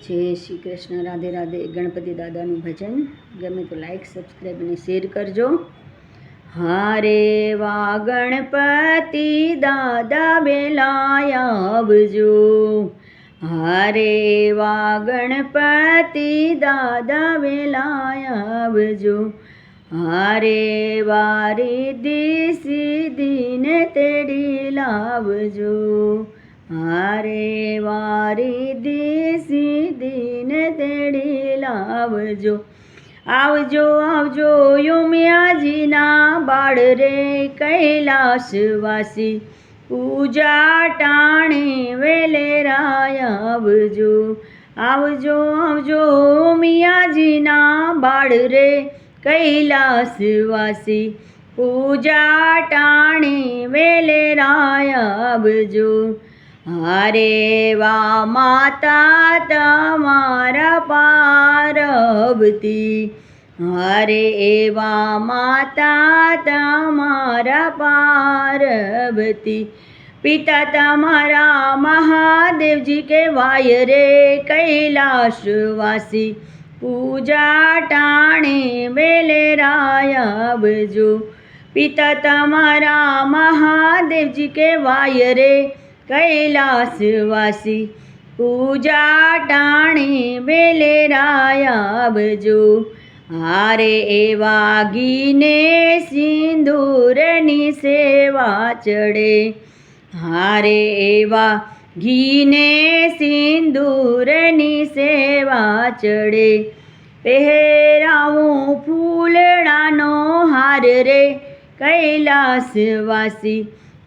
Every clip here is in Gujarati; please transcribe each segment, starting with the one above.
जय श्री कृष्ण। राधे राधे। गणपति दादाનું ભજન ગમે તો લાઈક સબસ્ક્રાઈબ અને શેર કરજો। હારે વા ગણપતિ દાદા વેલાયા આવજો। હારે વા ગણપતિ દાદા વેલાયા આવજો। હારે વારી સિદ્ધિને તેડી લાવજો। હારે વારી સિદ્ધિને તેડી લાવજો। આવજો આવજો યુમિયાજીના બાળ રે કૈલાસવાસી પૂજા ટાણે વેલેરાય આવજો। આવજો આવજો ઉમિયાજીના બાળ રે કૈલાસવાસી પૂજા ટાણે વેલેરાય આવજો। હારે વા માતા તમારા પાર્વતી। હારે એવા માતા તમારા પાર્વતી। પિતા તમારા મહાદેવજી કહેવાય રે કૈલાસવાસી પૂજા ટાણે વેલેરાય આવજો। પિતા તમારા મહાદેવજી કહેવાય રે કૈલાસવાસી પૂજા ટાણે વેલેરાય આવજો। હારે એવા ઘીને સિંદૂરની સેવા ચડે। હારે એવા ઘીને સિંદૂરની સેવા ચડે। પહેરાવું ફૂલડાનો હાર રે કૈલાસવાસી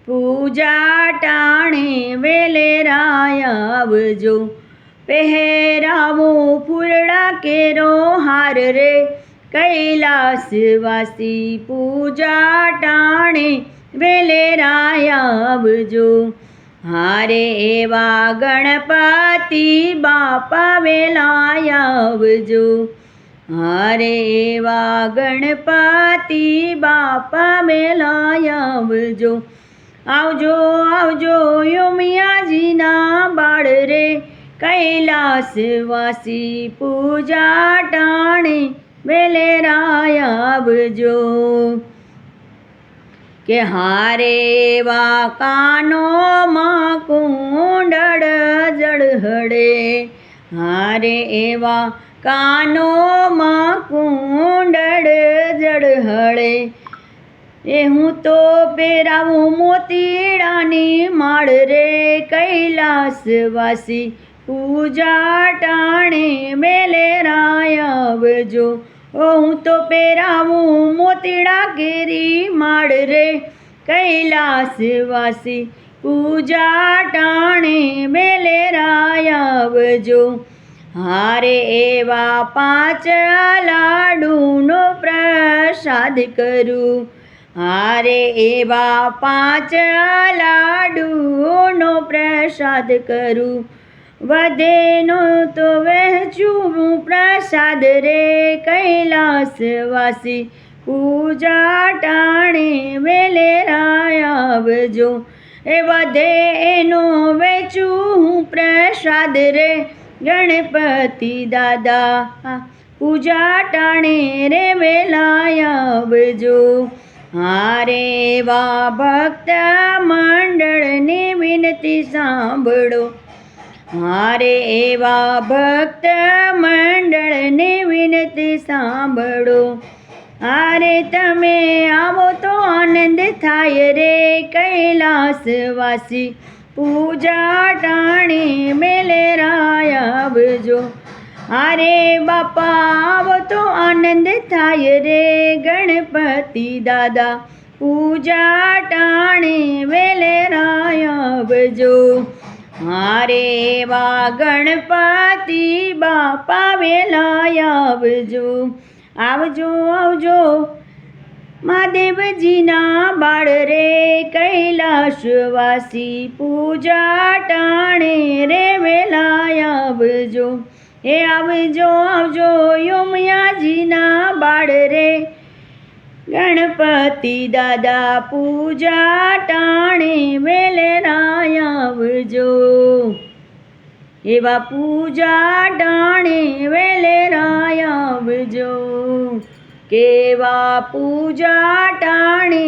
પૂજા ટાણે વેલેરાય આવજો। પહેરાવું ફૂલડા કેરો હાર રે કૈલાસવાસી પૂજા ટાણે વેલેરાય આવજો। હારે એવા ગણપતિ બાપા વેલાય આવજો। હારે એવા ગણપતિ બાપા વેલાય આવજો। આવજો આવજો યુમિયાજીના બાળ રે કૈલાસવાસી પૂજા ટાણે વેલેરાય આવજો। કે હારે વા કાનોમાં કુંડળ જળહળે। હારે એવા કાનોમાં કુંડળ જળહળે। એ હું તો પહેરાવું મોતીડાની માળ રે કૈલાસવાસી પૂજા ટાણે વેલેરાય આવજો। હું તો પહેરાવું મોતીડા કેરી માળ રે કૈલાસવાસી પૂજા ટાણે વેલેરાય આવજો। હારે એવા 5 લાડુનો પ્રસાદ કરું। હારે એવા 5 લાડુનો પ્રસાદ કરું। વધેનો તો વહેંચું પ્રસાદ રે કૈલાસવાસી પૂજા ટાણે વેલેરાય આવજો। એ વધે એનો વેચું પ્રસાદ રે ગણપતિ દાદા પૂજા ટાણે રે વેલાય આવજો। હારે એવા ભક્ત મંડળની વિનંતી સાંભળો। હારે એવા ભક્ત મંડળની વિનંતી સાંભળો। હારે તમે આવો તો આનંદ થાય રે કૈલાસવાસી પૂજા ટાણે વેલેરાય આવજો। હારે બાપા આવો તો આનંદ થાય રે ગણપતિ દાદા પૂજા ટાણે વેલેરાય આવજો। હારે એવા ગણપતિ બાપા વેલાય આવજો। આવજો આવજો મહાદેવજીના બાળ રે કૈલાસવાસી પૂજા ટાણે રે વેલાય આવજો। હે આવજો આવજો યુમિયાજીના બાળ રે ગણપતિ દાદા પૂજા ટાણે વેલેરાય આવજો। એવા પૂજા ટાણે વેલેરાય આવજો કેવા પૂજા ટાણે